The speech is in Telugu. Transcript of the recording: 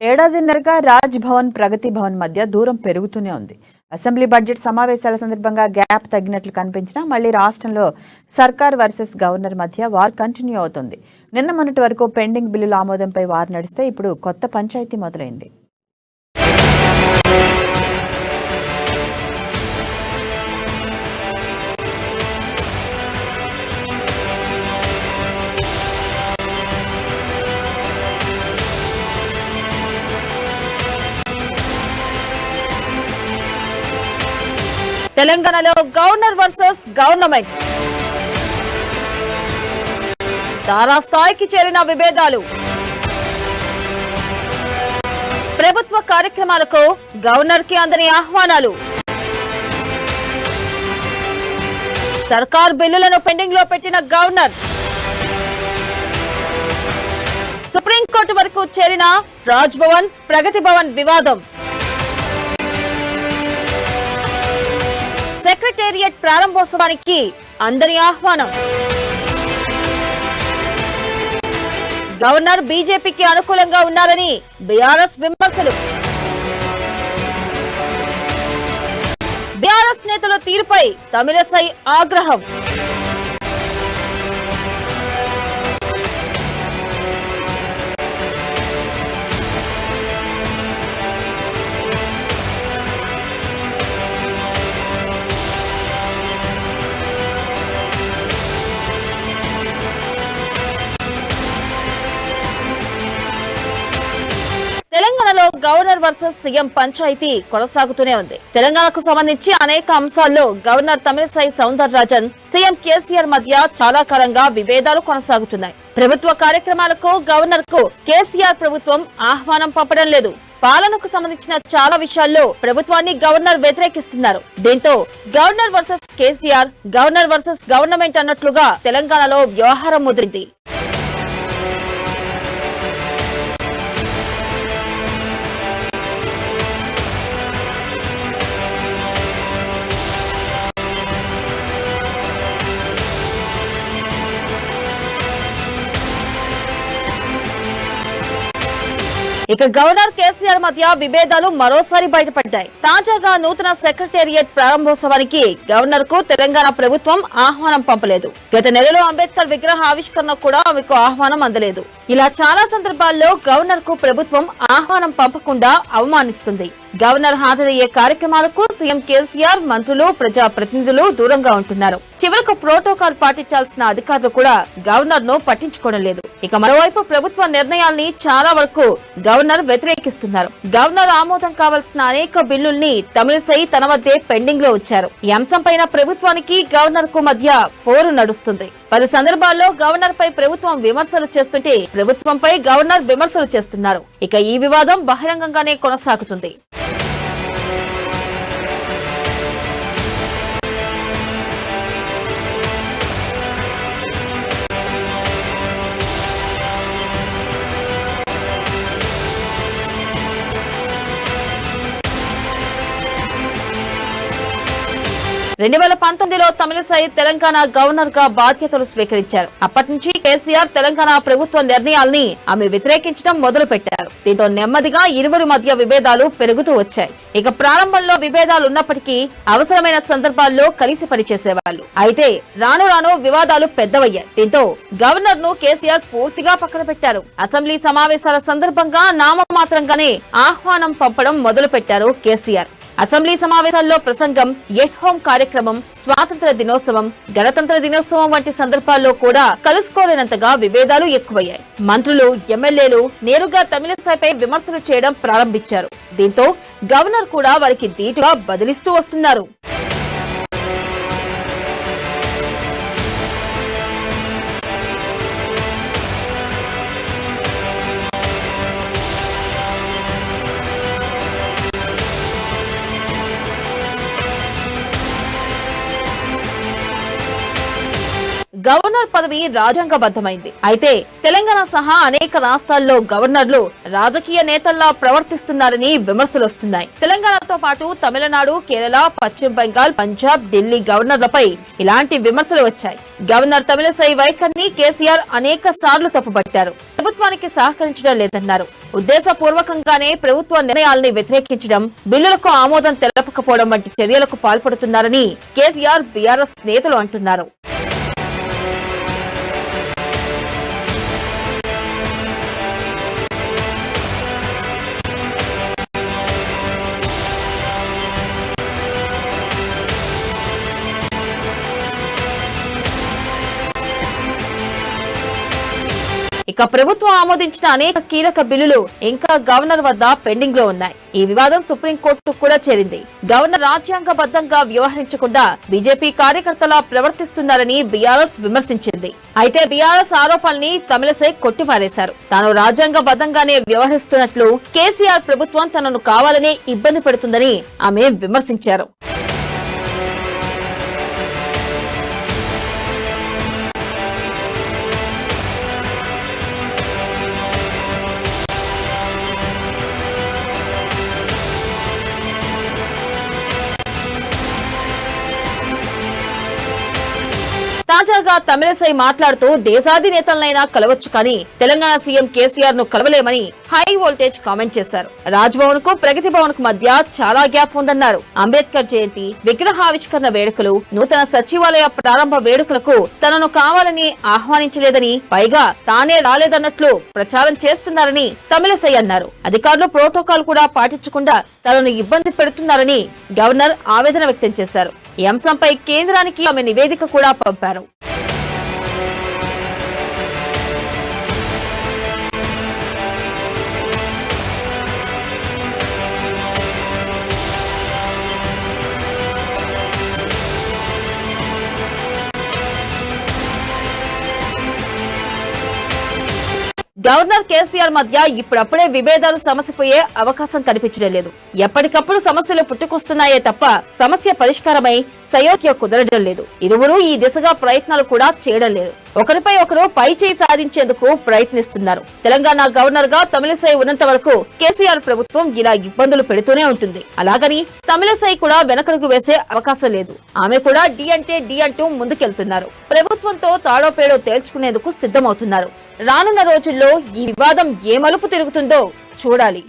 ఏడాదిన్నరగా రాజ్ భవన్ ప్రగతి భవన్ మధ్య దూరం పెరుగుతూనే ఉంది. అసెంబ్లీ బడ్జెట్ సమావేశాల సందర్భంగా గ్యాప్ తగ్గినట్లు కనిపించినా మళ్లీ రాష్ట్రంలో సర్కార్ వర్సెస్ గవర్నర్ మధ్య వార్ కంటిన్యూ అవుతుంది. నిన్న మొన్నటి వరకు పెండింగ్ బిల్లుల ఆమోదంపై వార్ నడిస్తే ఇప్పుడు కొత్త పంచాయతీ మొదలైంది. తెలంగాణలో గవర్నర్ వర్సెస్ గవర్నమెంట్ తారాస్థాయికి చేరిన విభేదాలు. ప్రభుత్వ కార్యక్రమాలకు గవర్నర్ కి అందని ఆహ్వానాలు. సర్కార్ బిల్లులను పెండింగ్ లో పెట్టిన గవర్నర్. సుప్రీంకోర్టు వరకు చేరిన రాజ్ భవన్ ప్రగతి భవన్ వివాదం. సెక్రటేరియట్ ప్రారంభోత్సవానికి అందరి ఆహ్వానం. గవర్నర్ బీజేపీకి అనుకూలంగా ఉన్నారని బీఆర్ఎస్ విమర్శలు. బీఆర్ఎస్ నేతల తీరుపై తమిళసై ఆగ్రహం. తెలంగాణలో గవర్నర్ వర్సెస్ సీఎం పంచాయతీ కొనసాగుతూనే ఉంది. తెలంగాణకు సంబంధించి అనేక అంశాల్లో గవర్నర్ తమిళసై సౌందరరాజన్ సీఎం కేసీఆర్ మధ్య చాలా కాలంగా విభేదాలు కొనసాగుతున్నాయి. ప్రభుత్వ కార్యక్రమాలకు గవర్నర్ కు కేసీఆర్ ప్రభుత్వం ఆహ్వానం పంపడం లేదు. పాలనకు సంబంధించిన చాలా విషయాల్లో ప్రభుత్వాన్ని గవర్నర్ వ్యతిరేకిస్తున్నారు. దీంతో governor versus KCR, governor versus government అన్నట్లుగా తెలంగాణలో వ్యవహారం ముదిరింది. ఇక గవర్నర్ కేసీఆర్ మధ్య విభేదాలు మరోసారి బయటపడ్డాయి. తాజాగా నూతన సెక్రటేరియట్ ప్రారంభోత్సవానికి గవర్నర్ కు తెలంగాణ ప్రభుత్వం ఆహ్వానం పంపలేదు. గత నెలలో అంబేద్కర్ విగ్రహ ఆవిష్కరణ కూడా ఆమెకు ఆహ్వానం అందలేదు. ఇలా చాలా సందర్భాల్లో గవర్నర్ కు ప్రభుత్వం ఆహ్వానం పంపకుండా అవమానిస్తుంది. గవర్నర్ హాజరయ్యే కార్యక్రమాలకు సీఎం కేసీఆర్, మంత్రులు, ప్రజా ప్రతినిధులు దూరంగా ఉంటున్నారు. చివరకు ప్రోటోకాల్ పాటించాల్సిన అధికారులు కూడా గవర్నర్ ను పట్టించుకోవడం లేదు. ఇక మరోవైపు ప్రభుత్వ నిర్ణయాల్ని చాలా వరకు గవర్నర్ వ్యతిరేకిస్తున్నారు. గవర్నర్ ఆమోదం కావాల్సిన అనేక బిల్లుల్ని తమిళసై తన వద్దే పెండింగ్ లో ఉంచారు. ఈ అంశంపైన ప్రభుత్వానికి గవర్నర్ కు మధ్య పోరు నడుస్తుంది. పలు సందర్భాల్లో గవర్నర్ పై ప్రభుత్వం విమర్శలు చేస్తుంటే ప్రభుత్వంపై గవర్నర్ విమర్శలు చేస్తున్నారు. ఇక ఈ వివాదం బహిరంగంగానే కొనసాగుతుంది. రెండు 2019లో తమిళసై తెలంగాణ గవర్నర్ గా బాధ్యతలు స్వీకరించారు. అప్పటి నుంచి కేసీఆర్ తెలంగాణ ప్రభుత్వ నిర్ణయాల్ని ఆమె వ్యతిరేకించడం మొదలు పెట్టారు. దీంతో నెమ్మదిగా ఇరువురి మధ్య విభేదాలు పెరుగుతూ వచ్చాయి. ఇక ప్రారంభంలో విభేదాలు ఉన్నప్పటికీ అవసరమైన సందర్భాల్లో కలిసి పనిచేసేవాళ్లు. అయితే రాను రాను వివాదాలు పెద్దవయ్యాయి. దీంతో గవర్నర్ ను కేసీఆర్ పూర్తిగా పక్కన పెట్టారు. అసెంబ్లీ సమావేశాల సందర్భంగా నామమాత్రంగానే ఆహ్వానం పంపడం మొదలు పెట్టారు కేసీఆర్. అసెంబ్లీ సమావేశాల్లో ప్రసంగం, ఎట్ హోం కార్యక్రమం, స్వాతంత్ర దినోత్సవం, గణతంత్ర దినోత్సవం వంటి సందర్భాల్లో కూడా కలుసుకోలేనంతగా విభేదాలు ఎక్కువయ్యాయి. మంత్రులు, ఎమ్మెల్యేలు నేరుగా తమిళసైపై విమర్శలు చేయడం ప్రారంభించారు. దీంతో గవర్నర్ కూడా వారికి ధీటుగా బదిలిస్తూ వస్తున్నారు. గవర్నర్ పదవి రాజ్యాంగబద్ధమైంది. అయితే తెలంగాణ సహా అనేక రాష్ట్రాల్లో గవర్నర్లు రాజకీయ నేతల్లా ప్రవర్తిస్తున్నారని విమర్శలు వస్తున్నాయి. తెలంగాణతో పాటు తమిళనాడు, కేరళ, పశ్చిమ బెంగాల్, పంజాబ్, ఢిల్లీ గవర్నర్లపై ఇలాంటి విమర్శలు వచ్చాయి. గవర్నర్ తమిళసై వైఖరిని కేసీఆర్ అనేక సార్లు తప్పుపట్టారు. ప్రభుత్వానికి సహకరించడం లేదన్నారు. ఉద్దేశపూర్వకంగానే ప్రభుత్వ నిర్ణయాల్ని వ్యతిరేకించడం, బిల్లులకు ఆమోదం తెలపకపోవడం వంటి చర్యలకు పాల్పడుతున్నారని కేసీఆర్, బీఆర్ఎస్ నేతలు అంటున్నారు. ఇక ప్రభుత్వం ఆమోదించిన అనేక కీలక బిల్లులు ఇంకా గవర్నర్ వద్ద పెండింగ్ లో ఉన్నాయి. ఈ వివాదం సుప్రీంకోర్టు కూడా చేరింది. గవర్నర్ రాజ్యాంగబద్ధంగా వ్యవహరించకుండా బీజేపీ కార్యకర్తలా ప్రవర్తిస్తున్నారని బీఆర్ఎస్ విమర్శించింది. అయితే బీఆర్ఎస్ ఆరోపణల్ని తమిళసై కొట్టిపారేశారు. తాను రాజ్యాంగబద్ధంగానే వ్యవహరిస్తున్నట్లు కేసీఆర్ ప్రభుత్వం తనను కావాలనే ఇబ్బంది పెడుతుందని ఆమె విమర్శించారు. తాజాగా తమిళసై మాట్లాడుతూ దేశాధినేతలనైనా కలవచ్చు కానీ తెలంగాణ సీఎం కేసీఆర్ ను కలవలేమని హై వోల్టేజ్ కామెంట్ చేశారు. రాజ్భవన్ కు ప్రగతి భవన్ కు మధ్య చాలా గ్యాప్ ఉందన్నారు. అంబేద్కర్ జయంతి, విగ్రహావిష్కరణ వేడుకలు, నూతన సచివాలయ ప్రారంభ వేడుకలకు తనను కావాలని ఆహ్వానించలేదని, పైగా తానే రాలేదన్నట్లు ప్రచారం చేస్తున్నారని తమిళసై అన్నారు. అధికారులు ప్రోటోకాల్ కూడా పాటించకుండా తనను ఇబ్బంది పెడుతున్నారని గవర్నర్ ఆవేదన వ్యక్తం చేశారు. ఈ అంశంపై కేంద్రానికి ఆమె నివేదిక కూడా పంపారు. గవర్నర్ కేసీఆర్ మధ్య ఇప్పుడప్పుడే విభేదాలు సమసిపోయే అవకాశం కనిపించడం లేదు. ఎప్పటికప్పుడు సమస్యలు పుట్టుకొస్తున్నాయే తప్ప సమస్య పరిష్కారమై సయోధ్య కుదరడం లేదు. ఇరువురు ఈ దిశగా ప్రయత్నాలు కూడా చేయడం లేదు. ఒకరిపై ఒకరు పై చేయి సాధించేందుకు ప్రయత్నిస్తున్నారు. తెలంగాణ గవర్నర్ గా తమిళసై ఉన్నంత వరకు కేసీఆర్ ప్రభుత్వం ఇలా ఇబ్బందులు పెడుతూనే ఉంటుంది. అలాగని తమిళసై కూడా వెనకడుగు వేసే అవకాశం లేదు. ఆమె కూడా డి అంటే డి అంటూ ముందుకెళ్తున్నారు. ప్రభుత్వంతో తాడోపేడో తేల్చుకునేందుకు సిద్ధమవుతున్నారు. రానున్న రోజుల్లో ఈ వివాదం ఏ మలుపు తిరుగుతుందో చూడాలి.